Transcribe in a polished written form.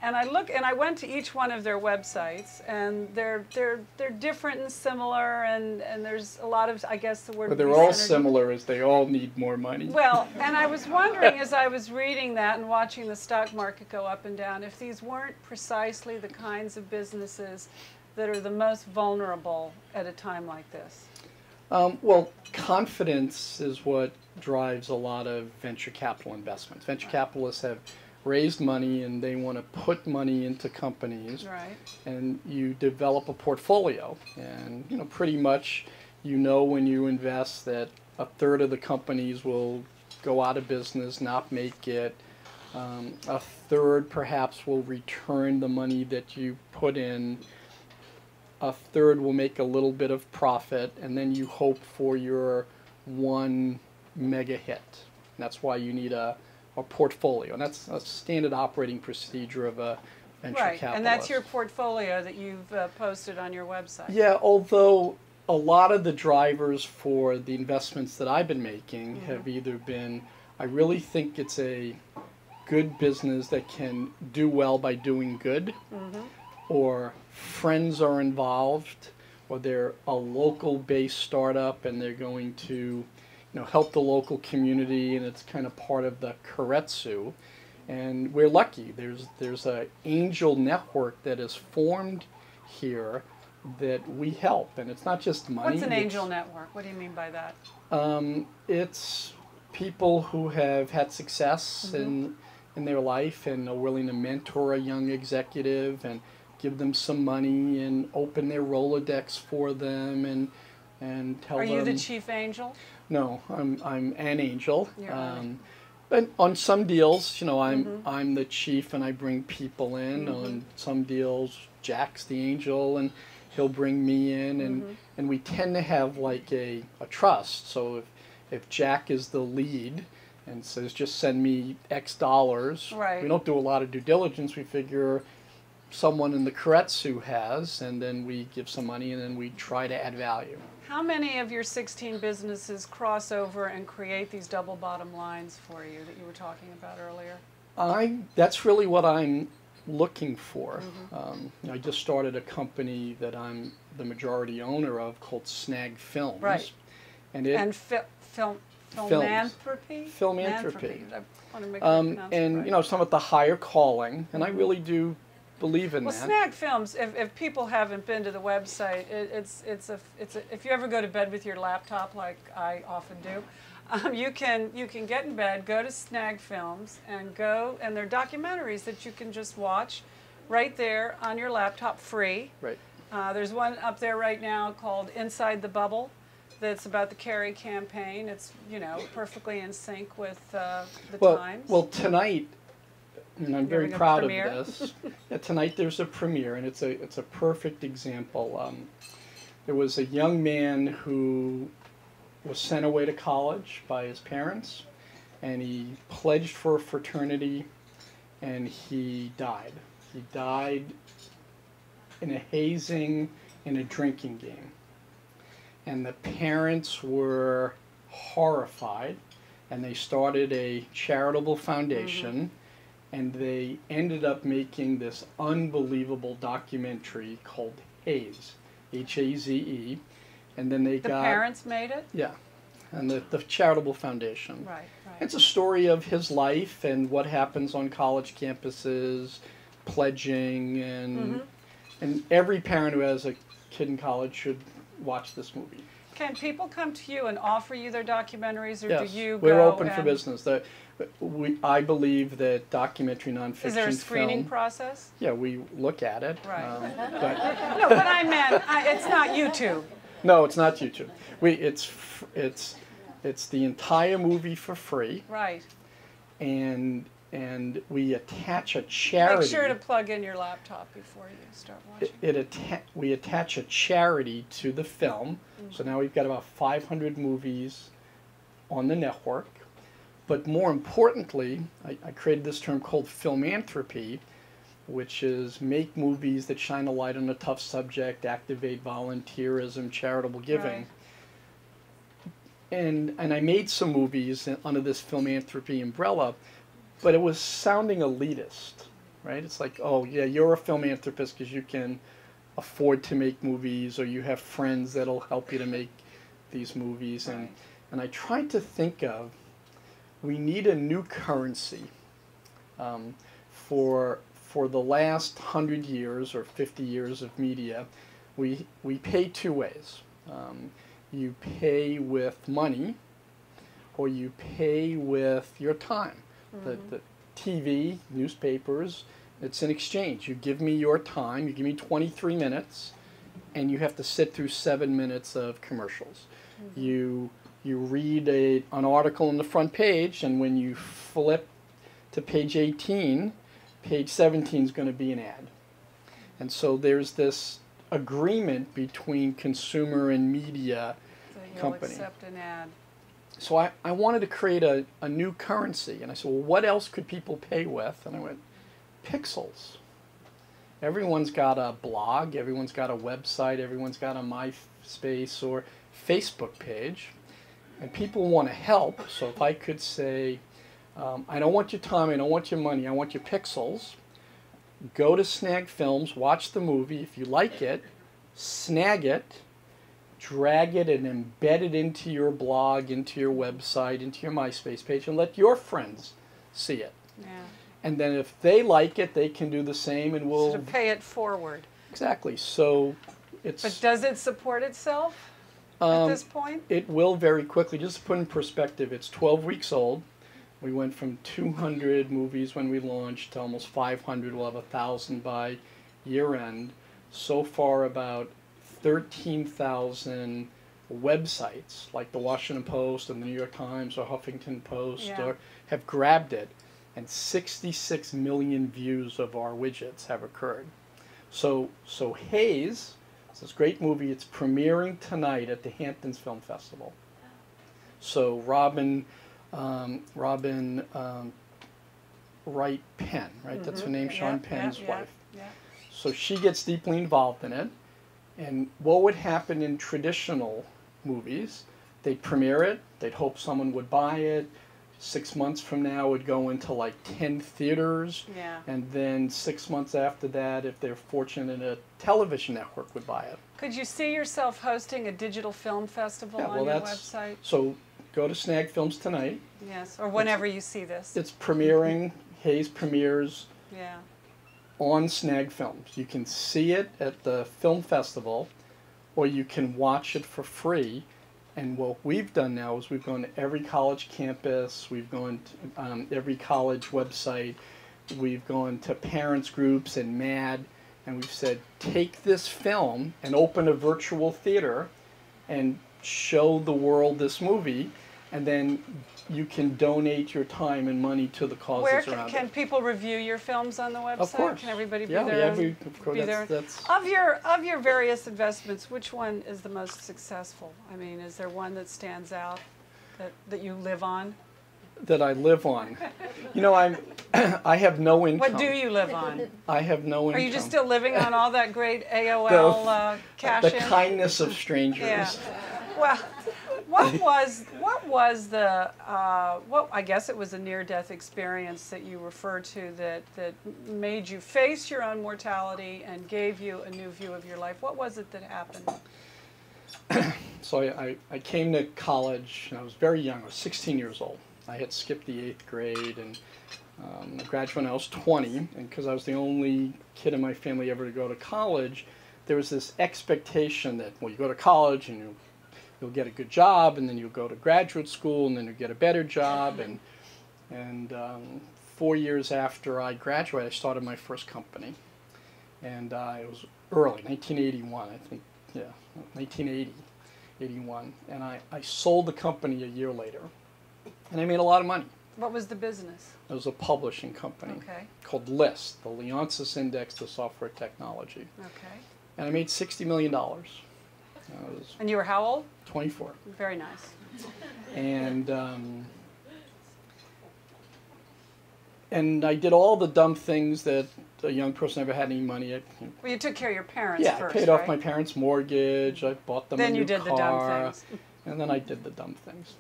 And I went to each one of their websites, and they're different and similar, and there's a lot of, I guess the word. But they're all similar as they all need more money. Well, and I was wondering as I was reading that and watching the stock market go up and down, if these weren't precisely the kinds of businesses that are the most vulnerable at a time like this. Well, confidence is what drives a lot of venture capital investments. Venture capitalists have raised money and they want to put money into companies. Right. And you develop a portfolio. And pretty much when you invest that a third of the companies will go out of business, not make it. A third perhaps will return the money that you put in. A third will make a little bit of profit, and then you hope for your one mega hit. And that's why you need a portfolio, and that's a standard operating procedure of a venture capitalist. Right, and that's your portfolio that you've posted on your website. Yeah, although a lot of the drivers for the investments that I've been making have either been, I really think it's a good business that can do well by doing good, or friends are involved, or they're a local-based startup and they're going to help the local community, and it's kind of part of the Keiretsu. And we're lucky. There's an angel network that is formed here that we help, and it's not just money. What's an angel network? What do you mean by that? It's people who have had success in their life and are willing to mentor a young executive and give them some money and open their Rolodex for them and tell them. Are you the chief angel? No, I'm an angel. You're But on some deals, I'm the chief and I bring people in. On some deals, Jack's the angel and he'll bring me in, and we tend to have like a trust. So if Jack is the lead and says just send me X dollars, we don't do a lot of due diligence. We figure someone in the Keiretsu has, and then we give some money, and then we try to add value. How many of your 16 businesses cross over and create these double bottom lines for you that you were talking about earlier? That's really what I'm looking for. I just started a company that I'm the majority owner of called Snag Films. Right. And philanthropy? Philanthropy. I want to make sure I pronounce it right. Some of the higher calling, and I really do believe in that. Well, Snag Films, if people haven't been to the website, if you ever go to bed with your laptop like I often do, you can get in bed, go to Snag Films, and there are documentaries that you can just watch right there on your laptop free. Right. There's one up there right now called Inside the Bubble that's about the Kerry campaign. It's perfectly in sync with the times. Well, tonight, and I'm very proud of this. Tonight there's a premiere, and it's a perfect example. There was a young man who was sent away to college by his parents, and he pledged for a fraternity, and he died. He died in a hazing in a drinking game. And the parents were horrified, and they started a charitable foundation, and they ended up making this unbelievable documentary called Haze, H-A-Z-E, and then the parents made it? Yeah, and the charitable foundation. Right. It's a story of his life and what happens on college campuses, pledging, and every parent who has a kid in college should watch this movie. Can people come to you and offer you their documentaries, or yes, do you we're open for business. I believe that documentary nonfiction Is there a screening film, process? Yeah, we look at it. Right. No, but I meant, it's not YouTube. No, it's not YouTube. It's the entire movie for free. Right. And we attach a charity. Make sure to plug in your laptop before you start watching. We attach a charity to the film. So now we've got about 500 movies on the network. But more importantly, I created this term called philanthropy, which is make movies that shine a light on a tough subject, activate volunteerism, charitable giving. Right. And I made some movies under this philanthropy umbrella, but it was sounding elitist. right? It's like, oh yeah, you're a philanthropist because you can afford to make movies, or you have friends that'll help you to make these movies. Right. And I tried to think of, we need a new currency for the last 100 years or 50 years of media. We pay two ways. You pay with money, or you pay with your time. The TV, newspapers, it's an exchange. You give me your time, you give me 23 minutes, and you have to sit through 7 minutes of commercials. You read an article on the front page, and when you flip to page 18, page 17 is going to be an ad. And so there's this agreement between consumer and media company. You'll accept an ad. So I wanted to create a new currency. And I said, well, what else could people pay with? And I went, pixels. Everyone's got a blog, everyone's got a website, everyone's got a MySpace or Facebook page. And people want to help. So if I could say, I don't want your time, I don't want your money, I want your pixels. Go to Snag Films, watch the movie. If you like it, snag it, drag it and embed it into your blog, into your website, into your MySpace page, and let your friends see it. Yeah. And then if they like it, they can do the same, and we'll... So to pay it forward. Exactly. So it's... But does it support itself at this point? It will very quickly. Just to put in perspective, it's 12 weeks old. We went from 200 movies when we launched to almost 500. We'll have 1,000 by year end. So far, about 13,000 websites, like the Washington Post and the New York Times or Huffington Post, or have grabbed it, and 66 million views of our widgets have occurred. So Haze, it's this great movie. It's premiering tonight at the Hamptons Film Festival. So Robin Wright Penn, right? That's her name, Sean Penn's wife. Yeah. So she gets deeply involved in it. And what would happen in traditional movies? They'd premiere it. They'd hope someone would buy it. 6 months from now, it would go into like 10 theaters. Yeah. And then 6 months after that, if they're fortunate, a television network would buy it. Could you see yourself hosting a digital film festival on your website? So go to Snag Films tonight. Yes, or whenever you see this. It's premiering. Haze premieres Yeah. on Snag Films. You can see it at the film festival, or you can watch it for free. And what we've done now is we've gone to every college campus, we've gone to every college website, we've gone to parents groups and MAD, and we've said, take this film and open a virtual theater and show the world this movie, and then you can donate your time and money to the causes around it. Can people review your films on the website? Of course. Can everybody be there? Of course. That's Of your various investments, which one is the most successful? I mean, is there one that stands out that you live on? That I live on. You know, I have no income. What do you live on? I have no income. Are you just still living on all that great AOL cash in? The kindness of strangers. Yeah. Well, what was the I guess it was a near-death experience that you refer to that made you face your own mortality and gave you a new view of your life? What was it that happened? So I came to college, and I was very young. I was 16 years old. I had skipped the 8th grade, and I graduated when I was 20. And because I was the only kid in my family ever to go to college, there was this expectation that, well, you go to college and you'll get a good job, and then you'll go to graduate school, and then you'll get a better job. And 4 years after I graduated, I started my first company. And it was early, 1981, I think, 1980, 81. And I sold the company a year later. And I made a lot of money. What was the business? It was a publishing company called LIST, the Leonsis Index to Software Technology. Okay. And I made $60 million. And you were how old? 24. Very nice. And I did all the dumb things that a young person never had any money. Well, you took care of your parents first, I paid off my parents' mortgage. I bought them a new car. Then you did the dumb things. And then I did the dumb things.